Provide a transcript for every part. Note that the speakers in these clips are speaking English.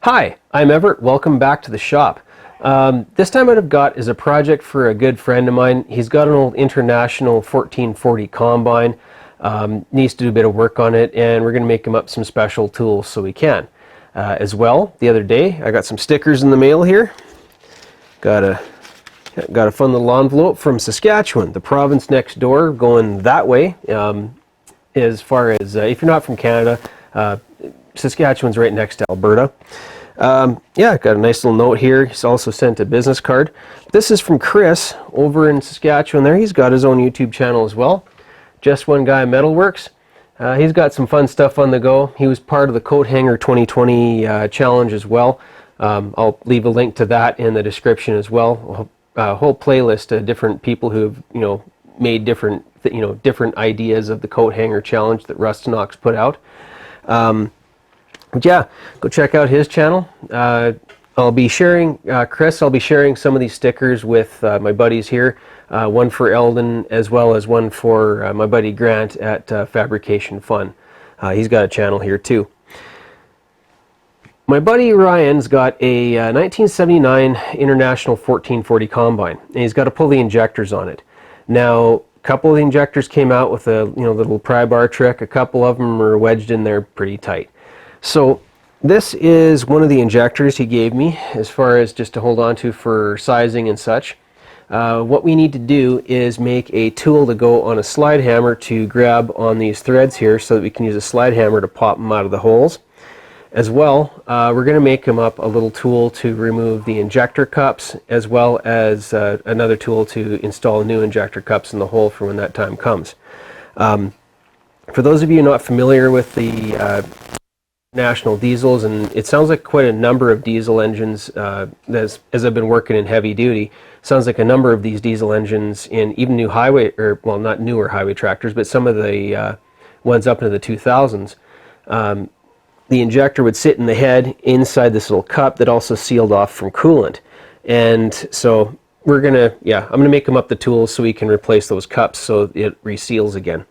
Hi, I'm Everett. Welcome back to the shop. This time what I've got is a project for a good friend of mine. He's got an old International 1440 combine, needs to do a bit of work on it, and we're going to make him up some special tools so we can. As well, the other day I got some stickers in the mail here. Got a fun little envelope from Saskatchewan, the province next door, going that way. As far as, if you're not from Canada, Saskatchewan's right next to Alberta. Yeah, got a nice little note here. He's also sent a business card. This is from Chris over in Saskatchewan there. He's got his own YouTube channel as well. Just One Guy Metalworks. He's got some fun stuff on the go. He was part of the Coat Hanger 2020 challenge as well. I'll leave a link to that in the description as well. A whole playlist of different people who've, made different ideas of the Coat Hanger challenge that Rust Knox put out. But yeah, go check out his channel. I'll be sharing, Chris, I'll be sharing some of these stickers with my buddies here. One for Eldon as well as one for my buddy Grant at Fabricating Fun. He's got a channel here too. My buddy Ryan's got a 1979 International 1440 combine, and he's got to pull the injectors on it. Now, a couple of the injectors came out with a little pry bar trick. A couple of them are wedged in there pretty tight. So this is one of the injectors he gave me as far as just to hold on to for sizing and such. What we need to do is make a tool to go on a slide hammer to grab on these threads here so that we can use a slide hammer to pop them out of the holes. As well, we're going to make him up a little tool to remove the injector cups, as well as another tool to install new injector cups in the hole for when that time comes. For those of you not familiar with the National diesels, and it sounds like quite a number of diesel engines, as I've been working in heavy duty, sounds like a number of these diesel engines in even new highway, or well, not newer highway tractors, but some of the ones up into the 2000s, the injector would sit in the head inside this little cup that also sealed off from coolant. And so I'm gonna make him up the tools so we can replace those cups so it reseals again.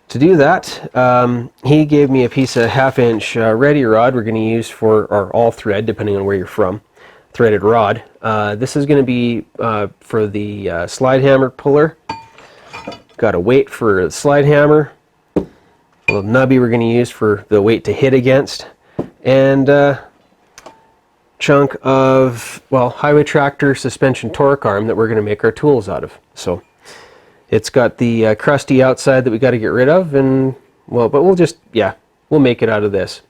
To do that, he gave me a piece of 1/2-inch ready rod we're going to use for our all thread, depending on where you're from, threaded rod. This is going to be for the slide hammer puller. Got a weight for the slide hammer, a little nubby we're going to use for the weight to hit against, and a chunk of, well, highway tractor suspension torque arm that we're going to make our tools out of. So it's got the crusty outside that we got to get rid of, and well, but we'll make it out of this.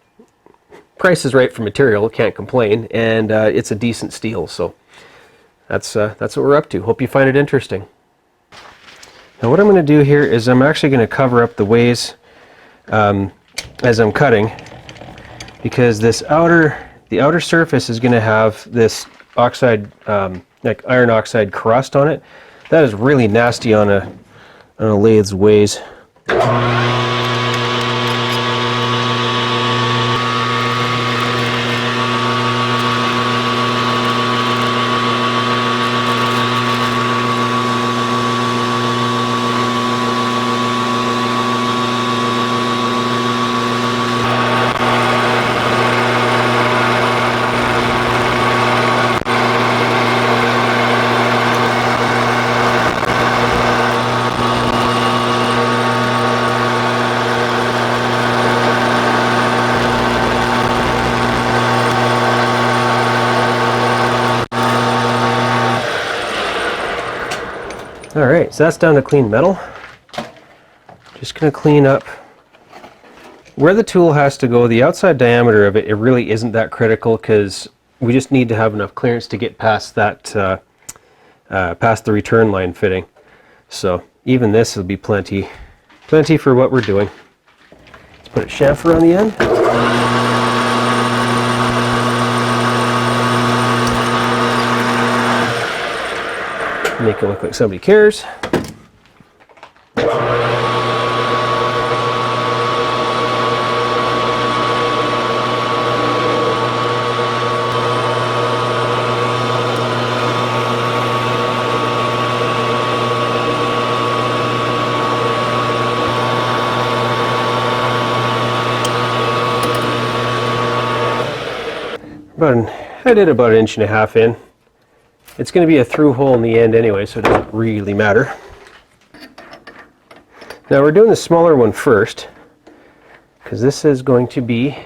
Price is right for material, can't complain, and it's a decent steel, so that's what we're up to. Hope you find it interesting. Now what I'm going to do here is I'm actually going to cover up the ways as I'm cutting, because the outer surface is going to have this oxide, like iron oxide crust on it. That is really nasty on a lathe's ways. Alright, so that's down to clean metal. Just going to clean up where the tool has to go. The outside diameter of it really isn't that critical, because we just need to have enough clearance to get past that, past the return line fitting. So even this will be plenty for what we're doing. Let's put a chamfer on the end. Make it look like somebody cares. I did about 1.5 inches in. It's going to be a through hole in the end anyway, so it doesn't really matter. Now we're doing the smaller one first, because this is going to be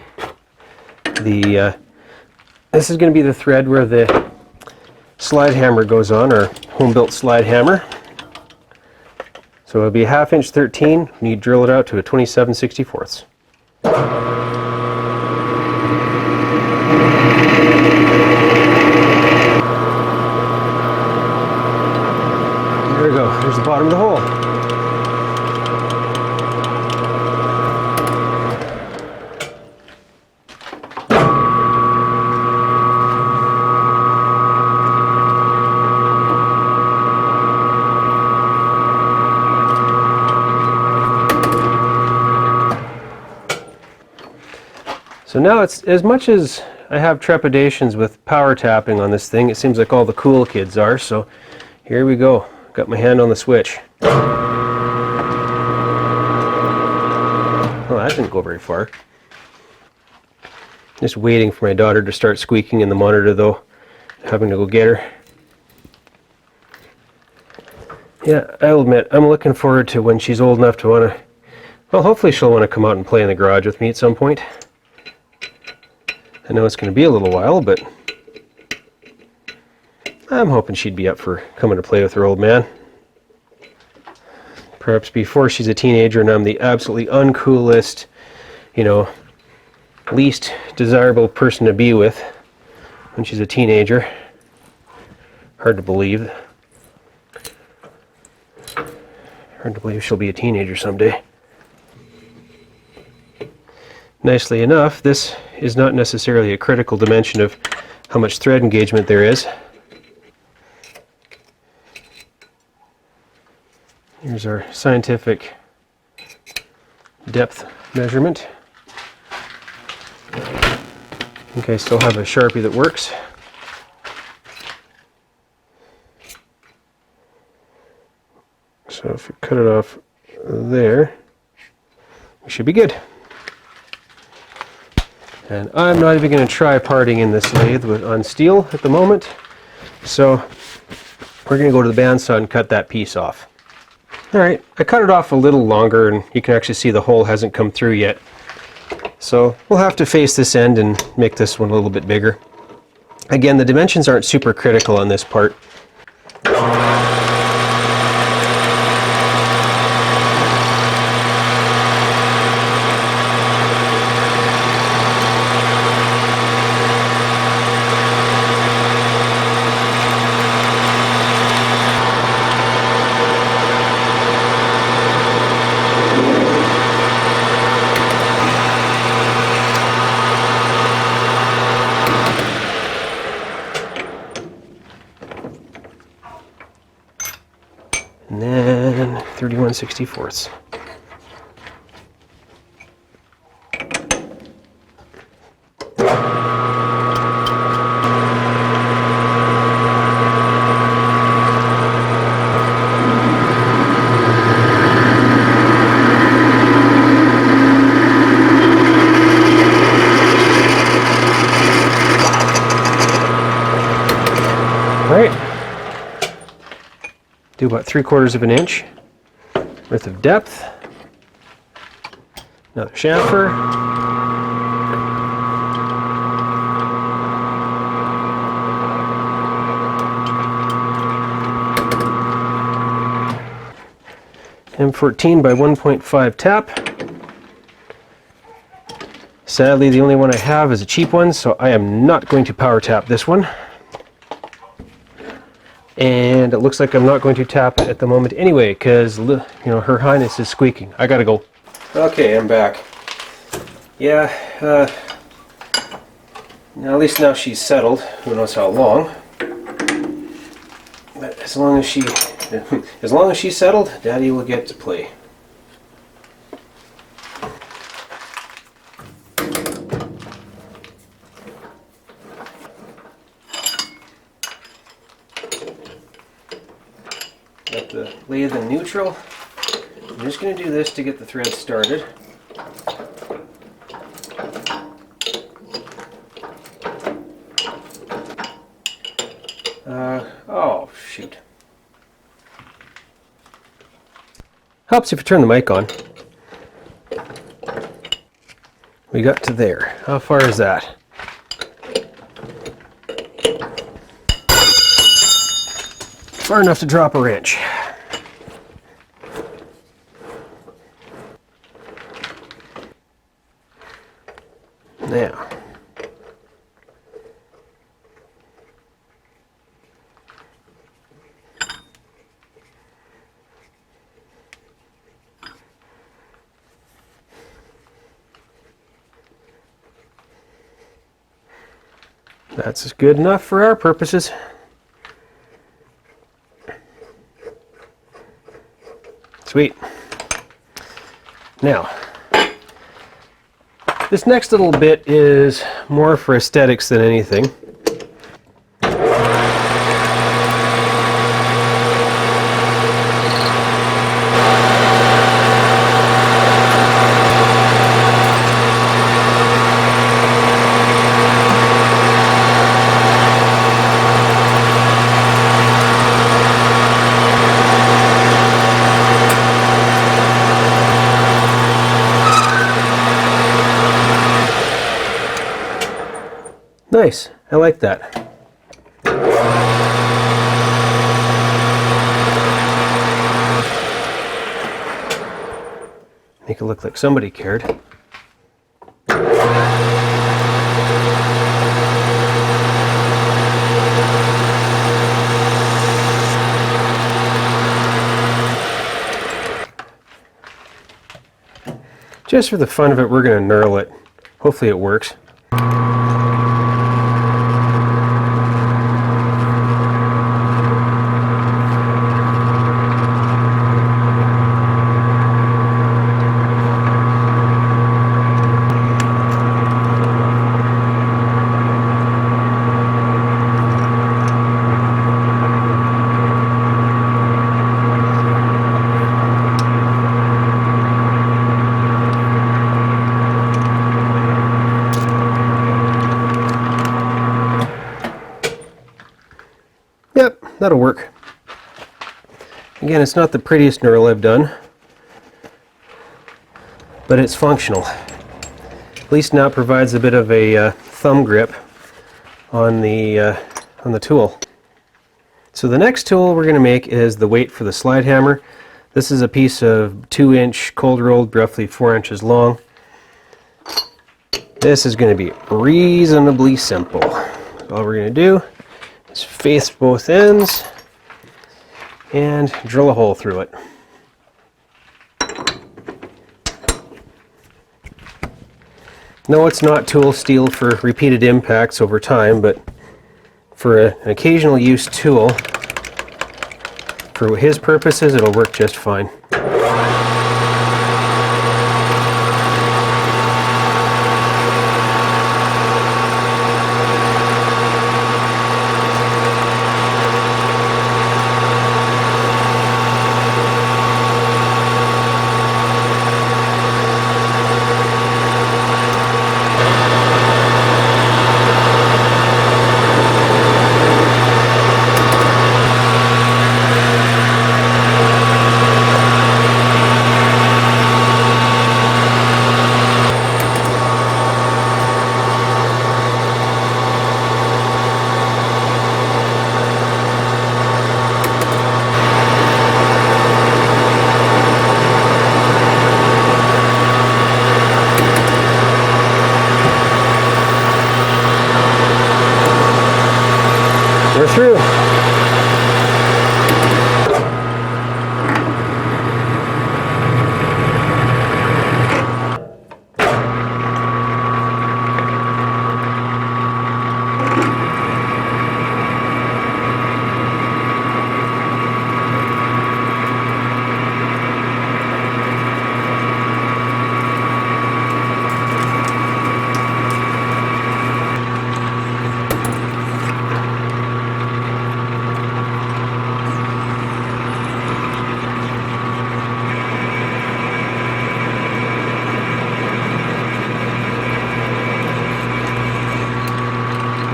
the thread where the slide hammer goes on, our home-built slide hammer. So it'll be a 1/2 inch 13 when you drill it out to a 27/64. There we go, there's the bottom of the hole. So now it's, as much as I have trepidations with power tapping on this thing, it seems like all the cool kids are, so here we go. Got my hand on the switch. Oh, that didn't go very far. Just waiting for my daughter to start squeaking in the monitor though, having to go get her. Yeah, I'll admit, I'm looking forward to when she's old enough to want to, well, hopefully she'll want to come out and play in the garage with me at some point. I know it's going to be a little while, but I'm hoping she'd be up for coming to play with her old man. Perhaps before she's a teenager and I'm the absolutely uncoolest, you know, least desirable person to be with when she's a teenager. Hard to believe. Hard to believe she'll be a teenager someday. Nicely enough, this is not necessarily a critical dimension of how much thread engagement there is. Here's our scientific depth measurement. I think I still have a Sharpie that works. So if you cut it off there, we should be good. And I'm not even going to try parting in this lathe on steel at the moment. So we're going to go to the bandsaw and cut that piece off. Alright, I cut it off a little longer and you can actually see the hole hasn't come through yet. So we'll have to face this end and make this one a little bit bigger. Again, the dimensions aren't super critical on this part. And then 31/64. Do about 3/4 inch worth of depth. Another chamfer. M14 by 1.5 tap. Sadly, the only one I have is a cheap one, so I am not going to power tap this one. And it looks like I'm not going to tap it at the moment anyway, because, you know, Her Highness is squeaking. I gotta go. Okay, I'm back. Yeah, at least now she's settled. Who knows how long. But as long as she's settled, Daddy will get to play. Got the lathe in neutral. I'm just going to do this to get the thread started. Helps if you turn the mic on. We got to there. How far is that? Far enough to drop a wrench. Now, that's good enough for our purposes. Sweet. Now, this next little bit is more for aesthetics than anything. Nice, I like that. Make it look like somebody cared. Just for the fun of it, we're going to knurl it. Hopefully it works. Yep, that'll work. Again, it's not the prettiest knurl I've done, but it's functional. At least now it provides a bit of a thumb grip on the tool. So the next tool we're going to make is the weight for the slide hammer. This is a piece of 2-inch cold rolled, roughly 4 inches long. This is going to be reasonably simple. All we're going to do is face both ends and drill a hole through it. No, it's not tool steel for repeated impacts over time, but for an occasional use tool, for his purposes, it'll work just fine. We're through.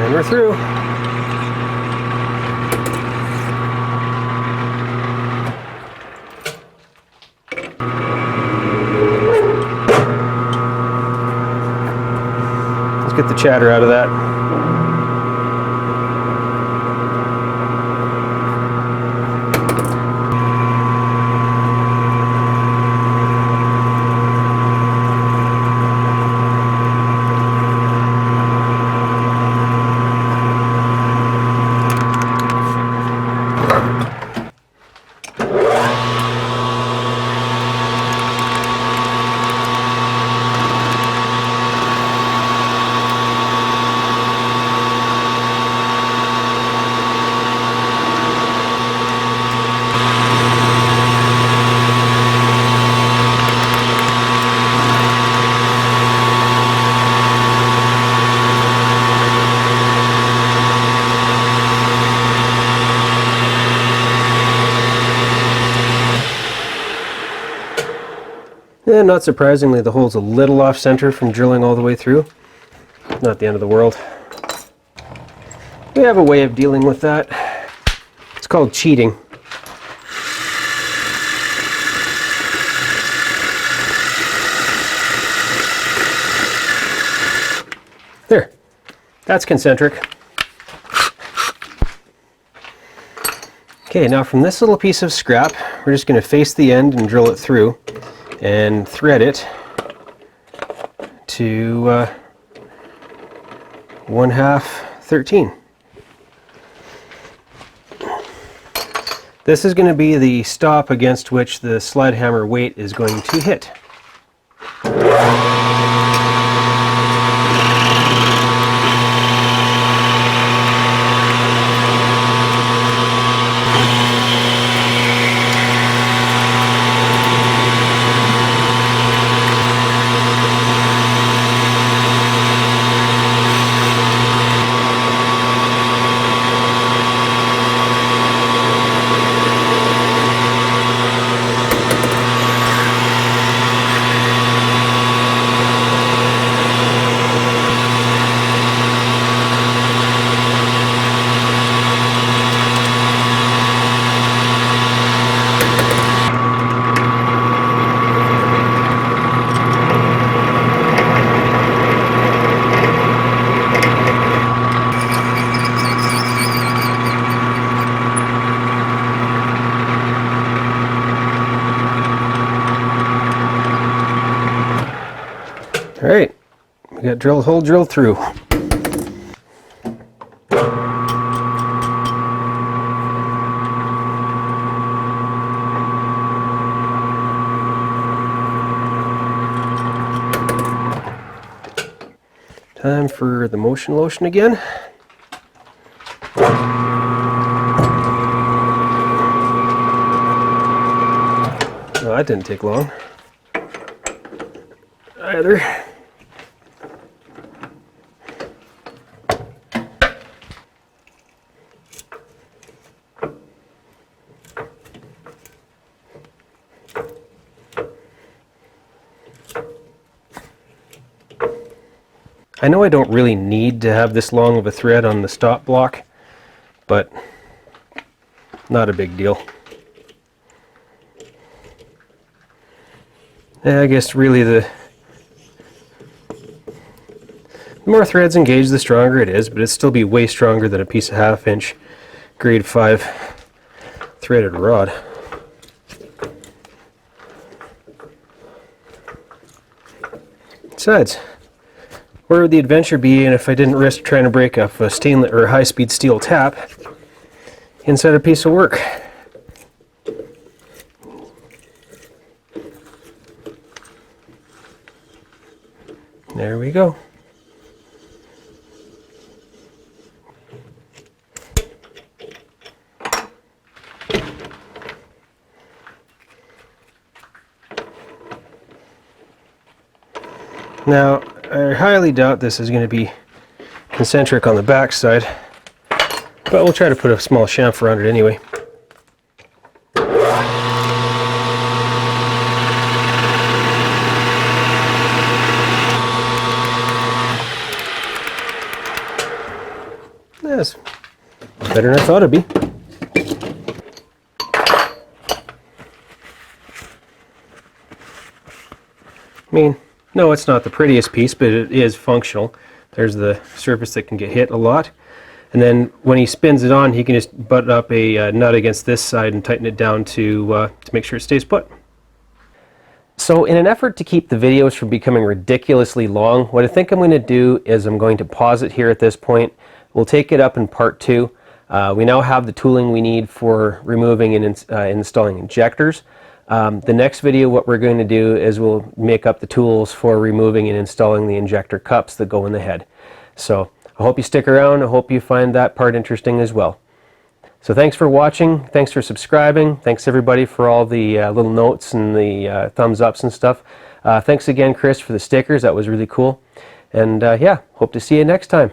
And we're through. get the chatter out of that. And not surprisingly, the hole's a little off center from drilling all the way through. Not the end of the world. We have a way of dealing with that. It's called cheating. There. That's concentric. Okay, now from this little piece of scrap, we're just going to face the end and drill it through and thread it to 1/2 13. This is going to be the stop against which the slide hammer weight is going to hit. Alright, we got hole drilled through. Time for the motion lotion again. Well, that didn't take long either. I know I don't really need to have this long of a thread on the stop block, but not a big deal. I guess really the more threads engaged, the stronger it is, but it'd still be way stronger than a piece of 1/2 inch grade 5 threaded rod. Besides, where would the adventure be if I didn't risk trying to break up a stainless or high-speed steel tap inside a piece of work? There we go. Now, I highly doubt this is going to be concentric on the back side, but we'll try to put a small chamfer on it anyway. That's better than I thought it'd be. I mean, no, it's not the prettiest piece, but it is functional. There's the surface that can get hit a lot. And then when he spins it on, he can just butt up a nut against this side and tighten it down to make sure it stays put. So in an effort to keep the videos from becoming ridiculously long, what I think I'm going to do is I'm going to pause it here at this point. We'll take it up in part 2. We now have the tooling we need for removing and installing injectors. The next video, what we're going to do is we'll make up the tools for removing and installing the injector cups that go in the head. So I hope you stick around. I hope you find that part interesting as well. So thanks for watching. Thanks for subscribing. Thanks everybody for all the little notes and the thumbs ups and stuff. Thanks again, Chris, for the stickers. That was really cool. And yeah, hope to see you next time.